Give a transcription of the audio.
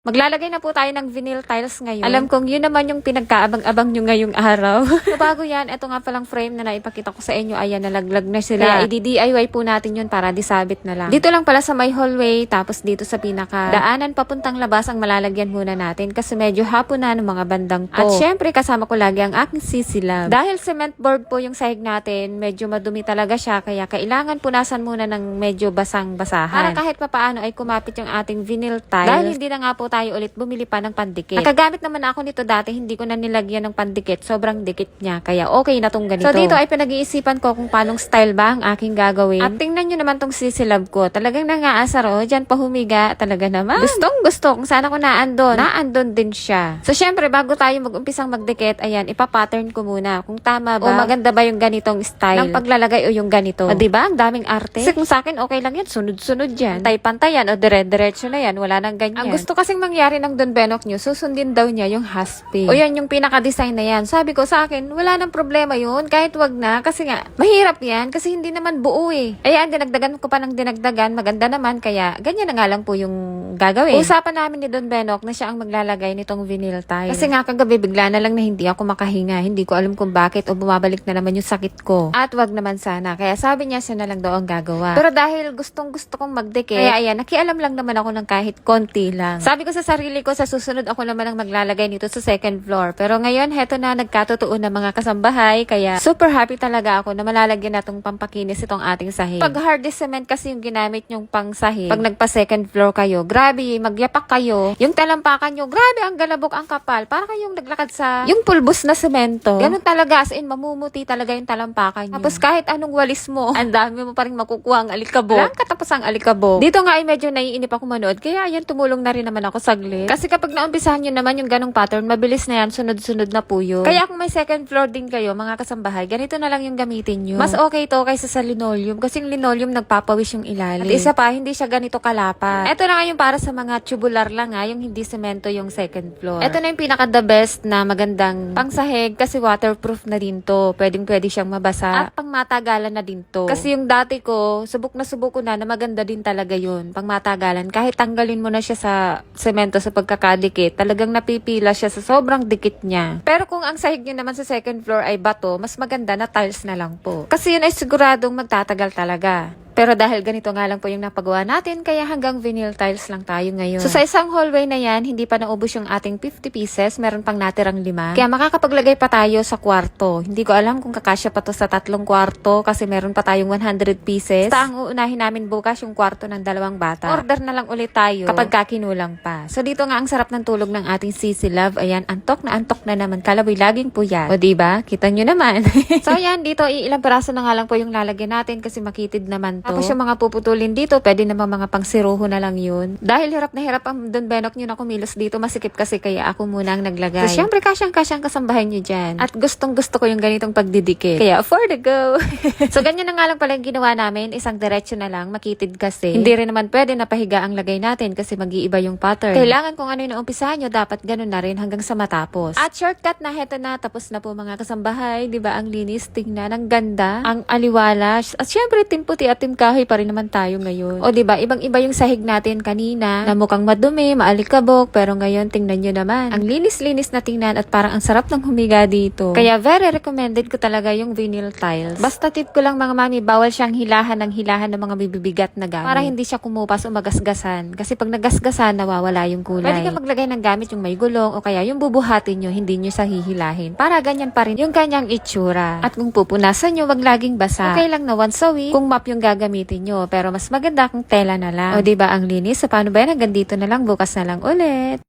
Maglalagay na po tayo ng vinyl tiles ngayon. Alam kong yun naman yung pinagkaabang-abang nyo ngayong araw. So bago yan, ito nga palang frame na naipakita ko sa inyo. Ayan, nalaglag na sila. Kaya i-DIY po natin yun para disabit na lang. Dito lang pala sa may hallway, tapos dito sa pinaka daanan papuntang labas ang malalagyan muna natin kasi medyo hapon na ng mga bandang to. At syempre kasama ko lagi ang aking sisilab. Dahil cement board po yung sahig natin, medyo madumi talaga siya. Kaya kailangan punasan muna ng medyo basang-basahan. Para kahit papaano ay kumapit yung ating vinyl tiles. Dahil hindi na nga po tayo ulit bumili pa ng pandikit. Nakagamit naman ako nito dati, hindi ko na nilagyan ng pandikit. Sobrang dikit niya. Kaya okay na tong ganito. So dito ay pinag-iisipan ko kung paanong style ba ang aking gagawin. At tingnan nyo naman tong sisilab ko. Talagang nangaasar dyan pahumiga. Talaga naman. Gustong gusto. Kung saan ako naandon din siya. So syempre bago tayo mag-umpisang magdikit, ayan, ipapattern ko muna. Kung tama ba o maganda ba yung ganitong style ng paglalagay o yung ganito. O diba? Ang daming arte. Kasi kung sa akin okay lang yan. Sunod-sunod yan. Pantay-pantay yan o dire-diretso na yan. Wala nang ganyan. Ang gusto kasing mangyari ng Don Benok nyo, susundin daw niya yung haspi. O yan yung pinaka-design na yan. Sabi ko sa akin, wala nang problema yun. Kahit wag na. Kasi nga, mahirap yan. Kasi hindi naman buo eh. Ayan, dinagdagan ko pa ng dinagdagan. Maganda naman. Kaya, ganyan na nga lang po yung gagawin. Usapan namin ni Don Benok na siya ang maglalagay nitong vinyl tile. Kasi nga kagabi, bigla na lang na hindi ako makahinga. Hindi ko alam kung bakit o bumabalik na naman yung sakit ko. At wag naman sana. Kaya sabi niya, siya na lang daw ang gagawa. Pero dahil gustong gusto kong magdikit, kaya ayan, nakialam lang naman ako ng kahit konti lang. Sabi ko sa sarili ko, sa susunod ako naman ang maglalagay nito sa second floor. Pero ngayon, heto na, nagkatotoo na mga kasambahay. Kaya super happy talaga ako na malalagyan na itong pampakinis itong ating sahig. Pag hardest cement kasi yung ginamit yung pang sahig, pag nagpa second floor kayo, grabe, magyapak kayo. Yung talampakan nyo, grabe, ang galabok, ang kapal. Para kayong naglakad sa yung pulbos na semento. Ganun talaga, as in, mamumuti talaga yung talampakan nyo. Tapos kahit anong walis mo, ang dami mo pa rin makukuha ang alikabok. Walang katapos ang alikabok. Dito nga ay medyo naiinip ako manood. Kaya ayan, tumulong na rin naman ako saglit. Kasi kapag naumpisahan nyo naman yung ganong pattern, mabilis na yan, sunod-sunod na po yun. Kaya kung may second floor din kayo, mga kasambahay, ganito na lang yung gamitin nyo. Mas okay to kaysa sa linoleum. Kasi yung linoleum nagpapawis yung ilalim. At isa pa, hindi siya ganito kalapat. Ito na nga yung para sa mga tubular lang yung hindi semento yung second floor. Ito na yung pinaka the best na magandang pangsahig kasi waterproof na din to. Pwedeng-pwede siyang mabasa. At pang matagalan na din to. Kasi yung dati ko, subok ko na maganda din talaga yun. Pang matagalan. Kahit tanggalin mo na siya sa semento sa pagkakadikit, talagang napipila siya sa sobrang dikit niya. Pero kung ang sahig nyo naman sa second floor ay bato, mas maganda na tiles na lang po. Kasi yun ay siguradong magtatagal talaga. Pero dahil ganito nga lang po yung napagawa natin, kaya hanggang vinyl tiles lang tayo ngayon. So sa isang hallway na yan, hindi pa naubos yung ating 50 pieces, meron pang natirang 5. Kaya makakapaglagay pa tayo sa kwarto. Hindi ko alam kung kakasya pa to sa 3 kwarto kasi meron pa tayong 100 pieces. Basta ang uunahin namin bukas yung kwarto ng 2 bata. Order na lang ulit tayo kapag kakinulang pa. So dito nga ang sarap ng tulog ng ating Sisi Love. Ayan, antok na naman. Kalaboy laging puyat. O diba? Kita nyo naman. So ayan, dito ilang peraso na nga lang po yung lalagyan natin kasi makitid naman to. Tapos yung mga puputulin dito, pwede naman mga pangsiruho na lang yun. Dahil hirap na hirap ang Don Benok nyo na kumilos dito, masikip kasi kaya ako muna ang naglagay. So syempre kasyang kasambahay nyo dyan. At gustong gusto ko yung ganitong pagdidikit. Kaya afford to go. So ganyan na nga lang pala yung ginawa namin. Isang diretsyo na lang, makitid kasi. Hindi rin naman pwede na pahiga ang lagay natin kasi mag-iiba yung pattern. Kailangan kung ano yung naumpisahan nyo, dapat ganun na rin hanggang sa matapos. At shortcut na, heto na, tapos na po mga kasambahay. Diba ang linis? Tingnan, ang ganda, ang aliwalas. At syempre, team puti at team kahoy pa rin naman tayo ngayon. O diba, ibang-iba yung sahig natin kanina na mukhang madumi, maalikabok, pero ngayon tingnan nyo naman. Ang linis-linis na tingnan at parang ang sarap ng humiga dito. Kaya very recommended ko talaga yung vinyl tiles. Basta tip ko lang mga mami, bawal siyang hilahan ng mga bibibigat na gamit. Para hindi siya kumupas o magasgasan. Kasi pag nagasgasan, nawawala yung kulay. Pwede ka maglagay ng gamit yung may gulong o kaya yung bubuhatin nyo, hindi nyo sa hihilahin. Para ganyan pa rin yung kanyang itsura. At kung pupunasan nyo, wag laging basa. Okay lang na once a week kung map yung gagamitin nyo. Pero mas maganda kung tela na lang. O diba ang linis? So paano ba yan? Hanggang dito na lang. Bukas na lang ulit.